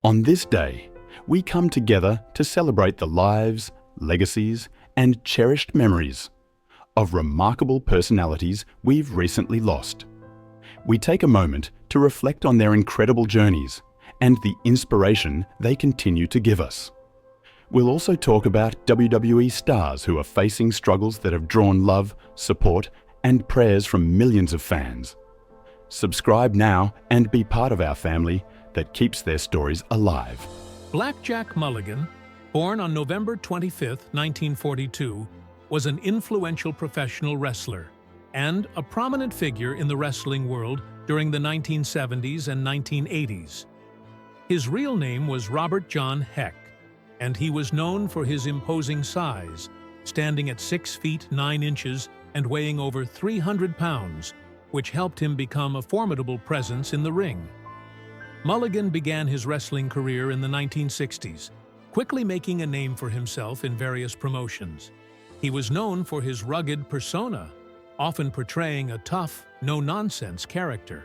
On this day, we come together to celebrate the lives, legacies, and cherished memories of remarkable personalities we've recently lost. We take a moment to reflect on their incredible journeys and the inspiration they continue to give us. We'll also talk about WWE stars who are facing struggles that have drawn love, support, and prayers from millions of fans. Subscribe now and be part of our family that keeps their stories alive. Blackjack Mulligan, born on November 25, 1942, was an influential professional wrestler and a prominent figure in the wrestling world during the 1970s and 1980s. His real name was Robert John Heck, and he was known for his imposing size, standing at 6 feet 9 inches and weighing over 300 pounds, which helped him become a formidable presence in the ring. Mulligan began his wrestling career in the 1960s, quickly making a name for himself in various promotions. He was known for his rugged persona, often portraying a tough, no-nonsense character.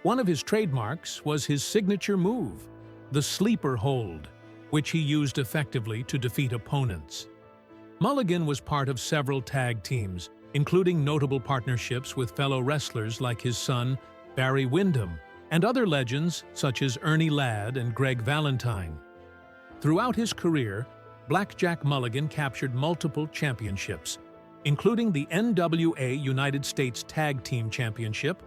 One of his trademarks was his signature move, the sleeper hold, which he used effectively to defeat opponents. Mulligan was part of several tag teams, including notable partnerships with fellow wrestlers like his son, Barry Windham, and other legends such as Ernie Ladd and Greg Valentine. Throughout his career, Blackjack Mulligan captured multiple championships, including the NWA United States Tag Team Championship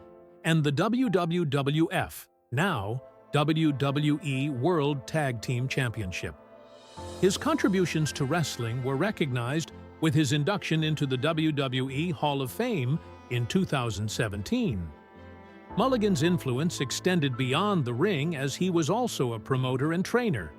and the WWF, now WWE World Tag Team Championship. His contributions to wrestling were recognized with his induction into the WWE Hall of Fame in 2017. Mulligan's influence extended beyond the ring as he was also a promoter and trainer,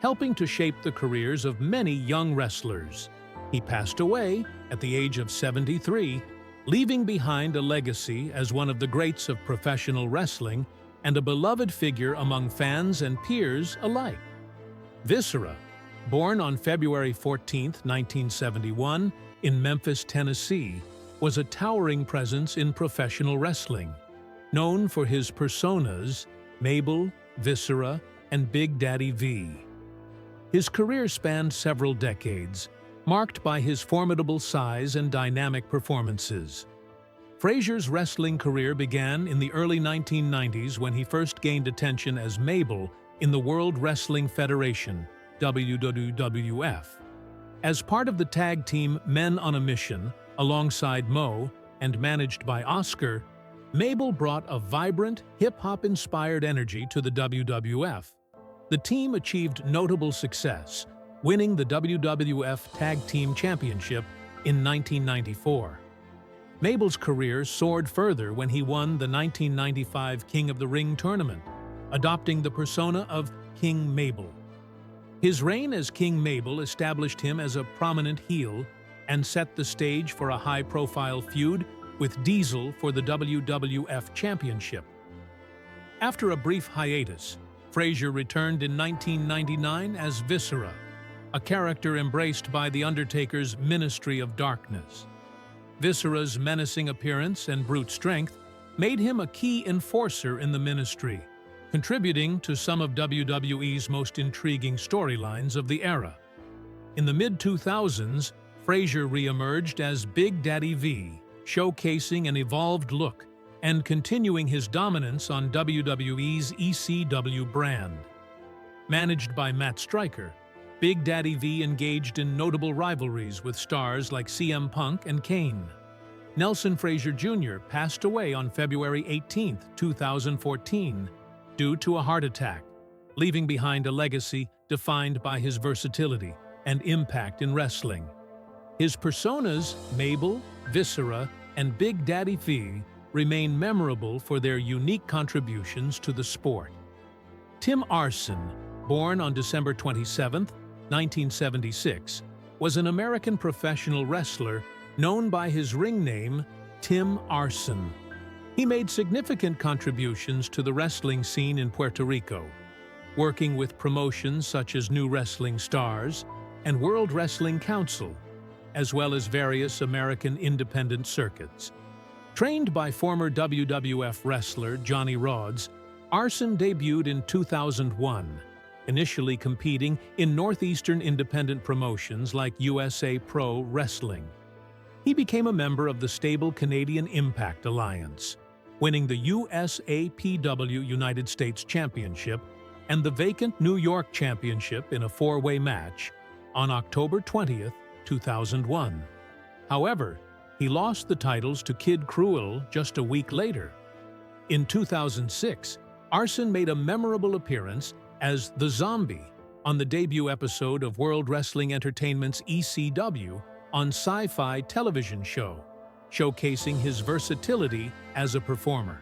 helping to shape the careers of many young wrestlers. He passed away at the age of 73, leaving behind a legacy as one of the greats of professional wrestling and a beloved figure among fans and peers alike. Viscera, born on February 14, 1971, in Memphis, Tennessee, was a towering presence in professional wrestling, known for his personas Mabel, Viscera, and Big Daddy V. His career spanned several decades, marked by his formidable size and dynamic performances. Frazier's wrestling career began in the early 1990s when he first gained attention as Mabel in the World Wrestling Federation, WWF. As part of the tag team Men on a Mission, alongside Mo, and managed by Oscar, Mabel brought a vibrant, hip-hop-inspired energy to the WWF. The team achieved notable success, winning the WWF Tag Team Championship in 1994. Mabel's career soared further when he won the 1995 King of the Ring tournament, adopting the persona of King Mabel. His reign as King Mabel established him as a prominent heel and set the stage for a high-profile feud with Diesel for the WWF Championship. After a brief hiatus, Frazier returned in 1999 as Viscera, a character embraced by The Undertaker's Ministry of Darkness. Viscera's menacing appearance and brute strength made him a key enforcer in the ministry, contributing to some of WWE's most intriguing storylines of the era. In the mid-2000s, Frazier re-emerged as Big Daddy V, showcasing an evolved look and continuing his dominance on WWE's ECW brand. Managed by Matt Striker, Big Daddy V engaged in notable rivalries with stars like CM Punk and Kane. Nelson Frazier Jr. passed away on February 18, 2014, due to a heart attack, leaving behind a legacy defined by his versatility and impact in wrestling. His personas, Mabel, Viscera, and Big Daddy V, remain memorable for their unique contributions to the sport. Tim Arson, born on December 27, 1976, was an American professional wrestler known by his ring name, Tim Arson. He made significant contributions to the wrestling scene in Puerto Rico, working with promotions such as New Wrestling Stars and World Wrestling Council, as well as various American independent circuits. Trained by former WWF wrestler Johnny Rodz, Arson debuted in 2001 initially competing in northeastern independent promotions like USA Pro Wrestling. He became a member of the stable Canadian Impact Alliance, winning the USAPW United States Championship and the vacant New York Championship in a four-way match on October 20, 2001. However, he lost the titles to Kid Cruel just a week later. In 2006, Arson made a memorable appearance as The Zombie on the debut episode of World Wrestling Entertainment's ECW on Sci-Fi television show, showcasing his versatility as a performer.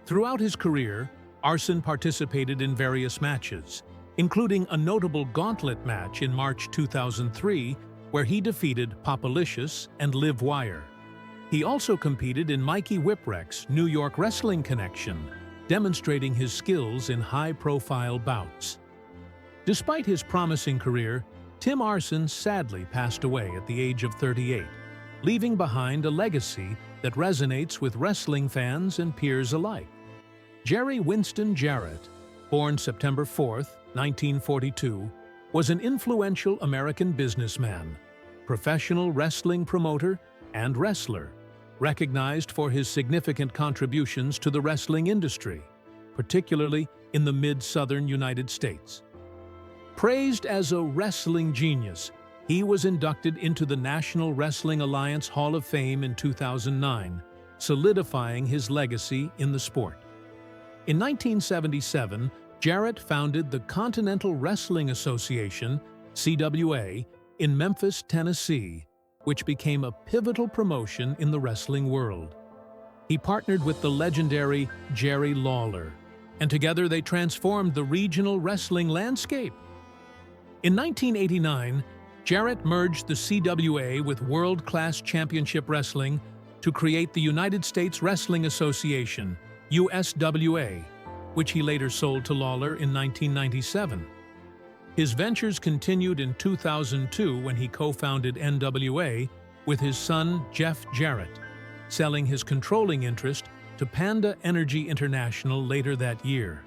Throughout his career, Arson participated in various matches, including a notable gauntlet match in March 2003 where he defeated Popalicious and Liv Wire. He also competed in Mikey Whipwreck's New York Wrestling Connection, demonstrating his skills in high-profile bouts. Despite his promising career, Tim Arson sadly passed away at the age of 38, leaving behind a legacy that resonates with wrestling fans and peers alike. Jerry Winston Jarrett, born September 4, 1942, was an influential American businessman, professional wrestling promoter, and wrestler, recognized for his significant contributions to the wrestling industry, particularly in the mid-southern United States. Praised as a wrestling genius, he was inducted into the National Wrestling Alliance Hall of Fame in 2009, solidifying his legacy in the sport. In 1977, Jarrett founded the Continental Wrestling Association, CWA, in Memphis, Tennessee, which became a pivotal promotion in the wrestling world. He partnered with the legendary Jerry Lawler, and together they transformed the regional wrestling landscape. In 1989, Jarrett merged the CWA with World Class Championship Wrestling to create the United States Wrestling Association, USWA, which he later sold to Lawler in 1997. His ventures continued in 2002 when he co-founded NWA with his son Jeff Jarrett, selling his controlling interest to Panda Energy International later that year.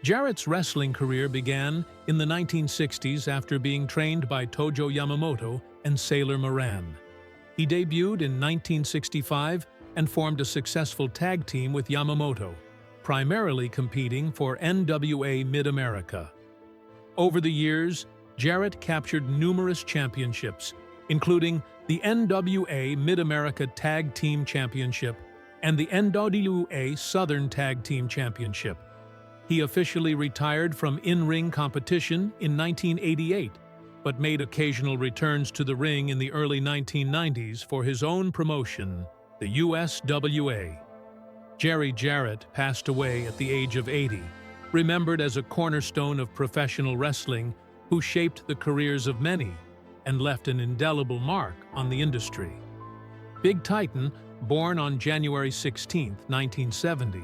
Jarrett's wrestling career began in the 1960s after being trained by Tojo Yamamoto and Sailor Moran. He debuted in 1965 and formed a successful tag team with Yamamoto, primarily competing for NWA Mid-America. Over the years, Jarrett captured numerous championships, including the NWA Mid-America Tag Team Championship and the NWA Southern Tag Team Championship. He officially retired from in-ring competition in 1988, but made occasional returns to the ring in the early 1990s for his own promotion, the USWA. Jerry Jarrett passed away at the age of 80, remembered as a cornerstone of professional wrestling who shaped the careers of many and left an indelible mark on the industry. Big Titan, born on January 16, 1970,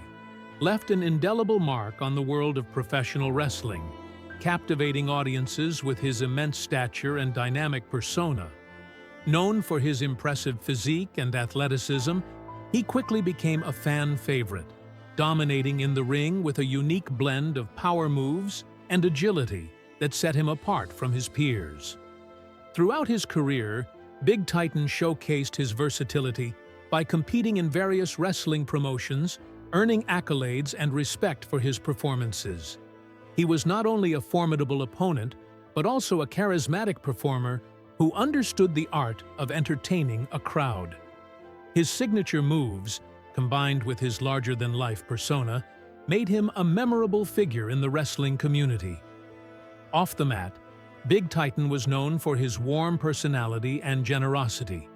left an indelible mark on the world of professional wrestling, captivating audiences with his immense stature and dynamic persona. Known for his impressive physique and athleticism, he quickly became a fan favorite, dominating in the ring with a unique blend of power moves and agility that set him apart from his peers. Throughout his career, Big Titan showcased his versatility by competing in various wrestling promotions, earning accolades and respect for his performances. He was not only a formidable opponent, but also a charismatic performer who understood the art of entertaining a crowd. His signature moves, combined with his larger-than-life persona, made him a memorable figure in the wrestling community. Off the mat, Big Titan was known for his warm personality and generosity.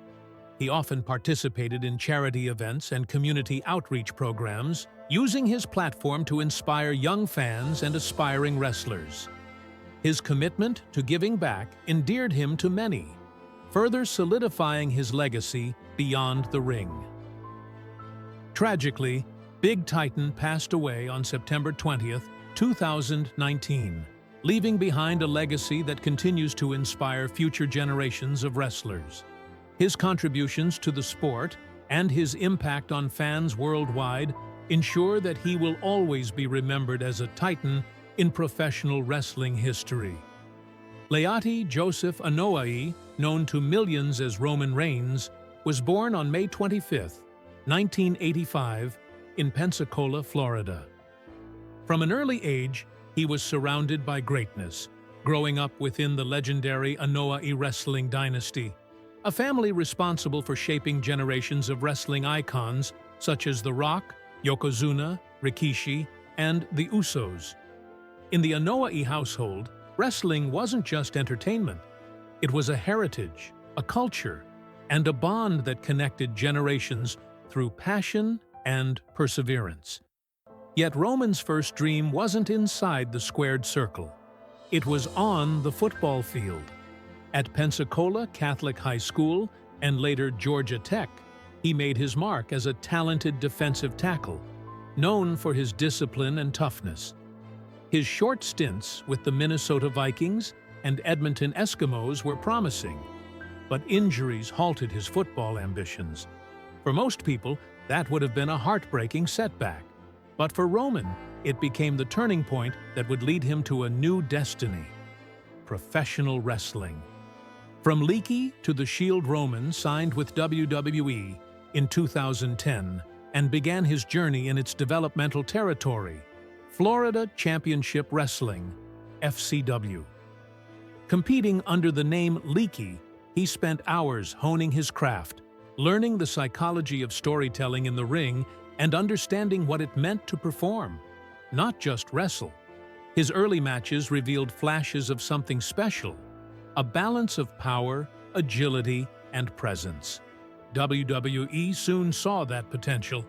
He often participated in charity events and community outreach programs, using his platform to inspire young fans and aspiring wrestlers. His commitment to giving back endeared him to many, further solidifying his legacy beyond the ring. Tragically, Big Titan passed away on September 20, 2019, leaving behind a legacy that continues to inspire future generations of wrestlers. His contributions to the sport and his impact on fans worldwide ensure that he will always be remembered as a titan in professional wrestling history. Leati Joseph Anoa'i, known to millions as Roman Reigns, was born on May 25, 1985, in Pensacola, Florida. From an early age, he was surrounded by greatness, growing up within the legendary Anoa'i wrestling dynasty, a family responsible for shaping generations of wrestling icons such as The Rock, Yokozuna, Rikishi, and the Usos. In the Anoa'i household, wrestling wasn't just entertainment. It was a heritage, a culture, and a bond that connected generations through passion and perseverance. Yet Roman's first dream wasn't inside the squared circle. It was on the football field. At Pensacola Catholic High School and later Georgia Tech, he made his mark as a talented defensive tackle, known for his discipline and toughness. His short stints with the Minnesota Vikings and Edmonton Eskimos were promising, but injuries halted his football ambitions. For most people, that would have been a heartbreaking setback. But for Roman, it became the turning point that would lead him to a new destiny: professional wrestling. From Leaky to the Shield, Roman signed with WWE in 2010 and began his journey in its developmental territory, Florida Championship Wrestling, FCW. Competing under the name Leaky, he spent hours honing his craft, learning the psychology of storytelling in the ring and understanding what it meant to perform, not just wrestle. His early matches revealed flashes of something special, a balance of power, agility, and presence. WWE soon saw that potential,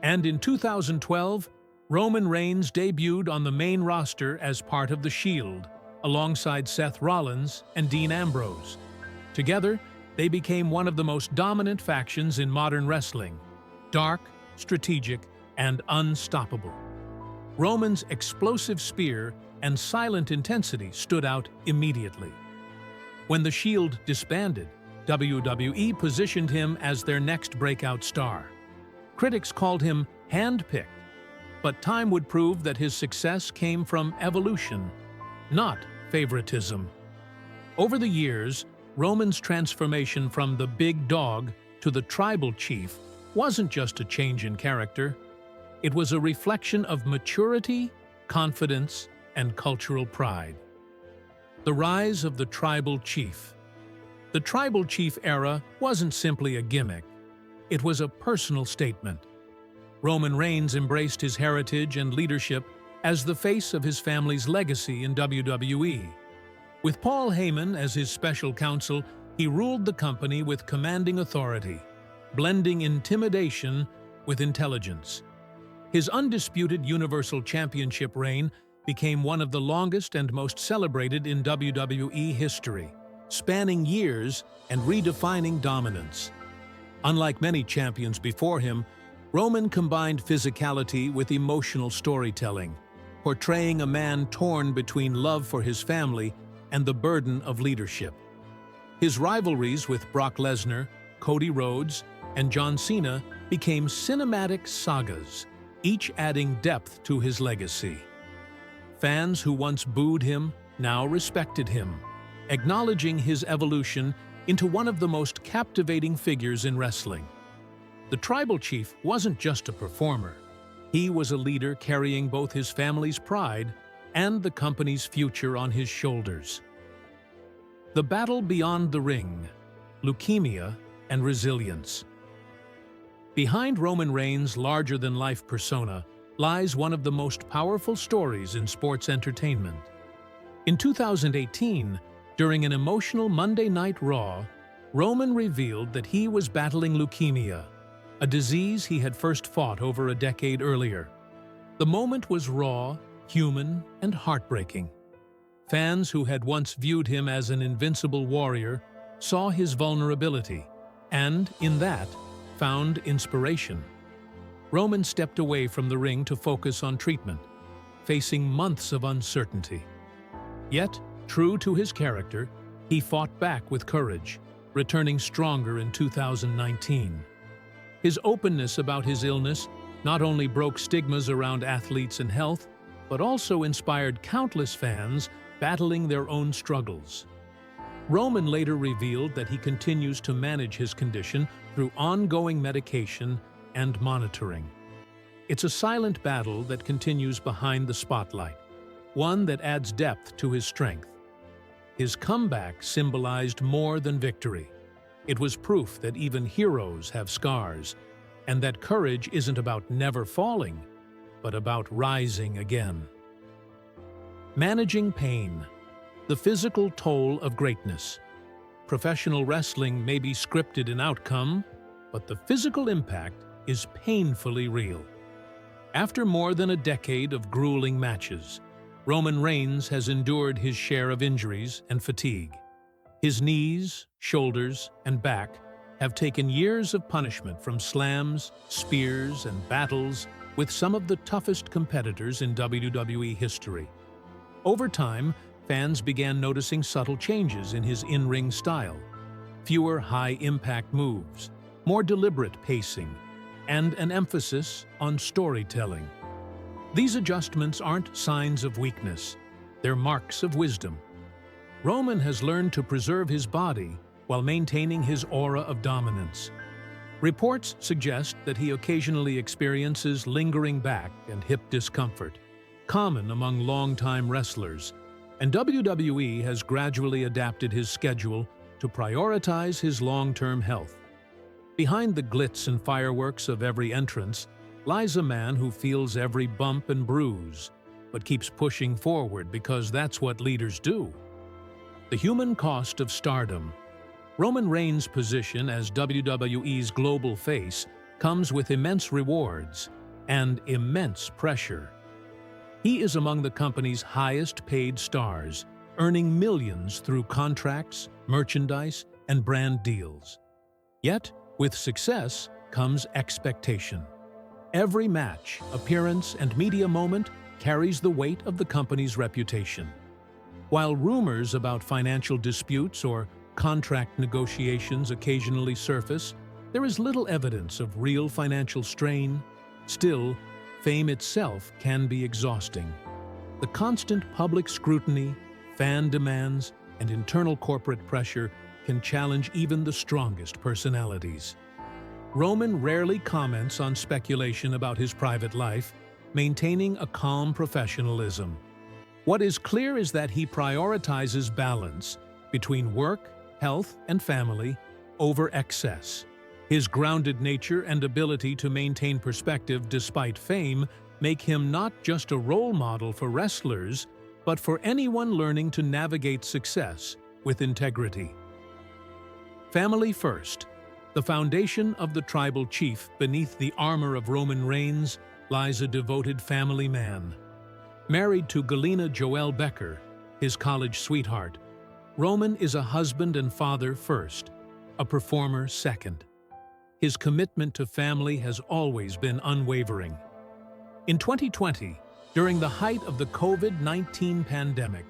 and in 2012, Roman Reigns debuted on the main roster as part of The Shield, alongside Seth Rollins and Dean Ambrose. Together, they became one of the most dominant factions in modern wrestling: dark, strategic, and unstoppable. Roman's explosive spear and silent intensity stood out immediately. When The Shield disbanded, WWE positioned him as their next breakout star. Critics called him hand-picked, but time would prove that his success came from evolution, not favoritism. Over the years, Roman's transformation from the big dog to the tribal chief wasn't just a change in character. It was a reflection of maturity, confidence, and cultural pride. The rise of the tribal chief. The tribal chief era wasn't simply a gimmick. It was a personal statement. Roman Reigns embraced his heritage and leadership as the face of his family's legacy in WWE. With Paul Heyman as his special counsel, he ruled the company with commanding authority, blending intimidation with intelligence. His undisputed Universal Championship reign became one of the longest and most celebrated in WWE history, spanning years and redefining dominance. Unlike many champions before him, Roman combined physicality with emotional storytelling, portraying a man torn between love for his family and the burden of leadership. His rivalries with Brock Lesnar, Cody Rhodes, and John Cena became cinematic sagas, each adding depth to his legacy. Fans who once booed him now respected him, acknowledging his evolution into one of the most captivating figures in wrestling. The tribal chief wasn't just a performer. He was a leader carrying both his family's pride and the company's future on his shoulders. The battle beyond the ring, leukemia, and resilience. Behind Roman Reigns' larger-than-life persona lies one of the most powerful stories in sports entertainment. In 2018, during an emotional Monday Night Raw, Roman revealed that he was battling leukemia, a disease he had first fought over a decade earlier. The moment was raw, human, and heartbreaking. Fans who had once viewed him as an invincible warrior saw his vulnerability, and, in that, found inspiration. Roman stepped away from the ring to focus on treatment, facing months of uncertainty. Yet, true to his character, he fought back with courage, returning stronger in 2019. His openness about his illness not only broke stigmas around athletes and health, but also inspired countless fans battling their own struggles. Roman later revealed that he continues to manage his condition through ongoing medication and monitoring. It's a silent battle that continues behind the spotlight, one that adds depth to his strength. His comeback symbolized more than victory. It was proof that even heroes have scars, and that courage isn't about never falling, but about rising again. Managing pain, the physical toll of greatness. Professional wrestling may be scripted in outcome, but the physical impact is painfully real. After more than a decade of grueling matches, Roman Reigns has endured his share of injuries and fatigue. His knees, shoulders, and back have taken years of punishment from slams, spears, and battles with some of the toughest competitors in WWE history. Over time, fans began noticing subtle changes in his in-ring style: fewer high-impact moves, more deliberate pacing, and an emphasis on storytelling. These adjustments aren't signs of weakness, they're marks of wisdom. Roman has learned to preserve his body while maintaining his aura of dominance. Reports suggest that he occasionally experiences lingering back and hip discomfort, common among longtime wrestlers, and WWE has gradually adapted his schedule to prioritize his long-term health. Behind the glitz and fireworks of every entrance lies a man who feels every bump and bruise, but keeps pushing forward because that's what leaders do. The human cost of stardom. Roman Reigns' position as WWE's global face comes with immense rewards and immense pressure. He is among the company's highest-paid stars, earning millions through contracts, merchandise, and brand deals. Yet, with success comes expectation. Every match, appearance, and media moment carries the weight of the company's reputation. While rumors about financial disputes or contract negotiations occasionally surface, there is little evidence of real financial strain. Still, fame itself can be exhausting. The constant public scrutiny, fan demands, and internal corporate pressure can challenge even the strongest personalities. Roman rarely comments on speculation about his private life, maintaining a calm professionalism. What is clear is that he prioritizes balance between work, health, and family over excess. His grounded nature and ability to maintain perspective despite fame make him not just a role model for wrestlers, but for anyone learning to navigate success with integrity. Family first. The foundation of the tribal chief beneath the armor of Roman Reigns lies a devoted family man. Married to Galena Joelle Becker, his college sweetheart, Roman is a husband and father first, a performer second. His commitment to family has always been unwavering. In 2020, during the height of the COVID-19 pandemic,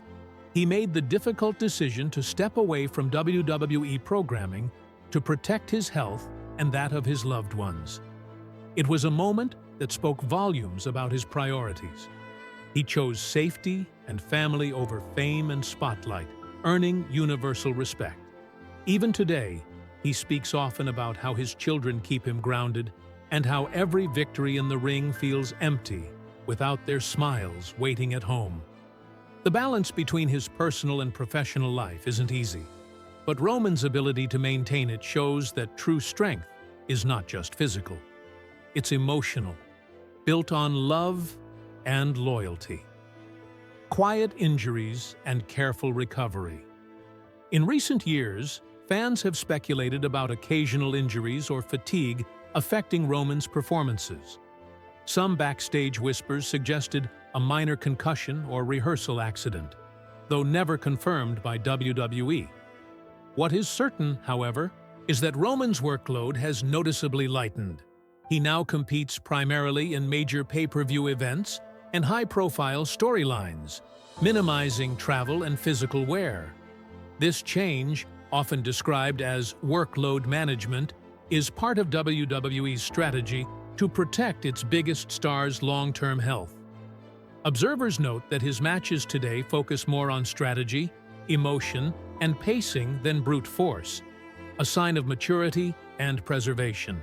he made the difficult decision to step away from WWE programming to protect his health and that of his loved ones. It was a moment that spoke volumes about his priorities. He chose safety and family over fame and spotlight, earning universal respect. Even today, he speaks often about how his children keep him grounded and how every victory in the ring feels empty without their smiles waiting at home. The balance between his personal and professional life isn't easy, but Roman's ability to maintain it shows that true strength is not just physical. It's emotional, built on love and loyalty. Quiet injuries and careful recovery. In recent years, fans have speculated about occasional injuries or fatigue affecting Roman's performances. Some backstage whispers suggested a minor concussion or rehearsal accident, though never confirmed by WWE. What is certain, however, is that Roman's workload has noticeably lightened. He now competes primarily in major pay-per-view events and high-profile storylines, minimizing travel and physical wear. This change, often described as workload management, is part of WWE's strategy to protect its biggest stars' long-term health. Observers note that his matches today focus more on strategy, emotion, and pacing than brute force, a sign of maturity and preservation.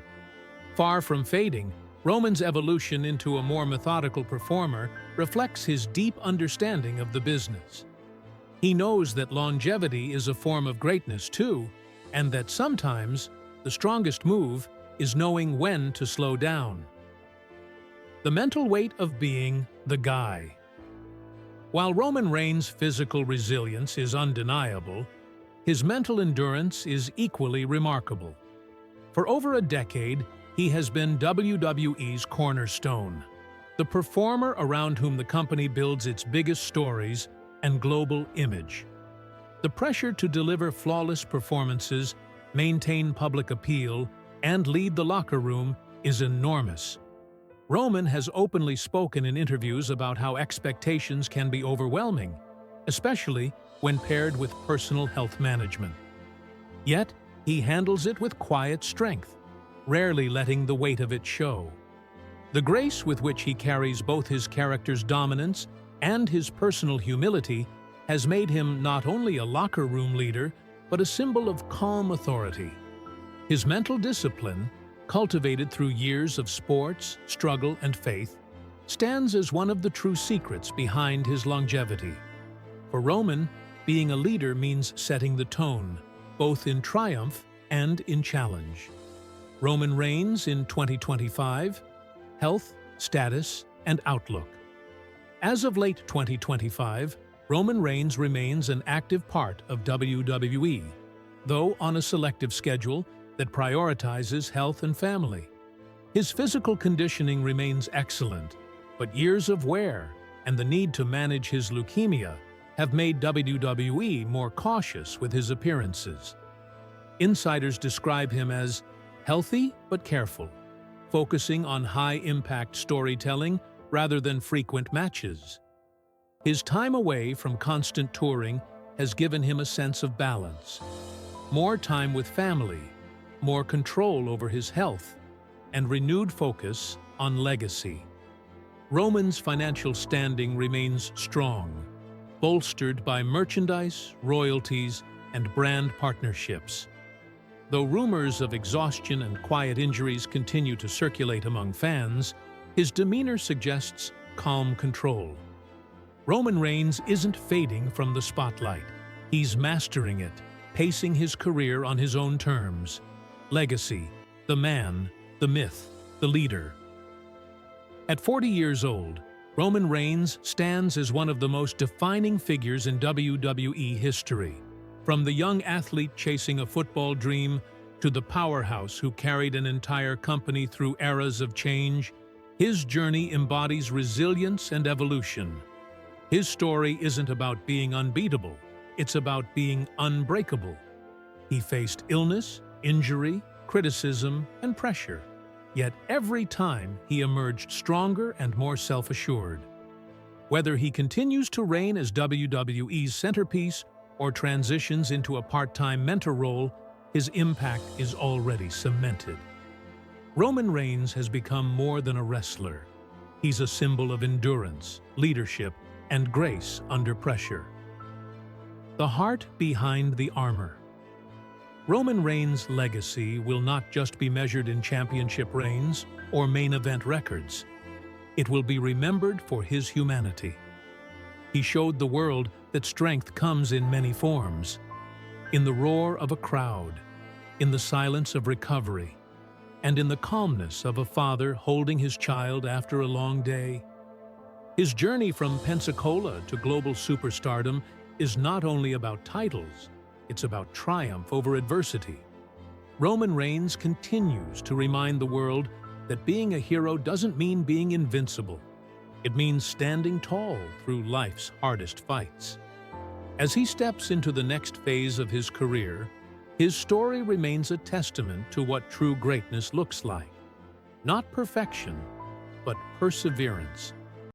Far from fading, Roman's evolution into a more methodical performer reflects his deep understanding of the business. He knows that longevity is a form of greatness too, and that sometimes the strongest move is knowing when to slow down. The mental weight of being the guy. While Roman Reigns' physical resilience is undeniable, his mental endurance is equally remarkable. For over a decade, he has been WWE's cornerstone, the performer around whom the company builds its biggest stories and global image. The pressure to deliver flawless performances, maintain public appeal, and lead the locker room is enormous. Roman has openly spoken in interviews about how expectations can be overwhelming, especially when paired with personal health management. Yet, he handles it with quiet strength, rarely letting the weight of it show. The grace with which he carries both his character's dominance and his personal humility has made him not only a locker room leader, but a symbol of calm authority. His mental discipline, cultivated through years of sports, struggle, and faith, stands as one of the true secrets behind his longevity. For Roman, being a leader means setting the tone, both in triumph and in challenge. Roman Reigns in 2025, health, status, and outlook. As of late 2025, Roman Reigns remains an active part of WWE, though on a selective schedule that prioritizes health and family. His physical conditioning remains excellent, but years of wear and the need to manage his leukemia have made WWE more cautious with his appearances. Insiders describe him as healthy but careful, focusing on high-impact storytelling rather than frequent matches. His time away from constant touring has given him a sense of balance, more time with family, more control over his health, and renewed focus on legacy. Roman's financial standing remains strong, bolstered by merchandise, royalties, and brand partnerships. Though rumors of exhaustion and quiet injuries continue to circulate among fans, his demeanor suggests calm control. Roman Reigns isn't fading from the spotlight. He's mastering it, pacing his career on his own terms. Legacy, the man, the myth, the leader. At 40 years old, Roman Reigns stands as one of the most defining figures in WWE history. From the young athlete chasing a football dream to the powerhouse who carried an entire company through eras of change, his journey embodies resilience and evolution. His story isn't about being unbeatable, it's about being unbreakable. He faced illness, injury, criticism, and pressure. Yet every time he emerged stronger and more self-assured. Whether he continues to reign as WWE's centerpiece or transitions into a part-time mentor role, his impact is already cemented. Roman Reigns has become more than a wrestler. He's a symbol of endurance, leadership, and grace under pressure. The heart behind the armor. Roman Reigns' legacy will not just be measured in championship reigns or main event records. It will be remembered for his humanity. He showed the world that strength comes in many forms. In the roar of a crowd, in the silence of recovery, and in the calmness of a father holding his child after a long day. His journey from Pensacola to global superstardom is not only about titles, it's about triumph over adversity. Roman Reigns continues to remind the world that being a hero doesn't mean being invincible. It means standing tall through life's hardest fights. As he steps into the next phase of his career, his story remains a testament to what true greatness looks like. Not perfection, but perseverance.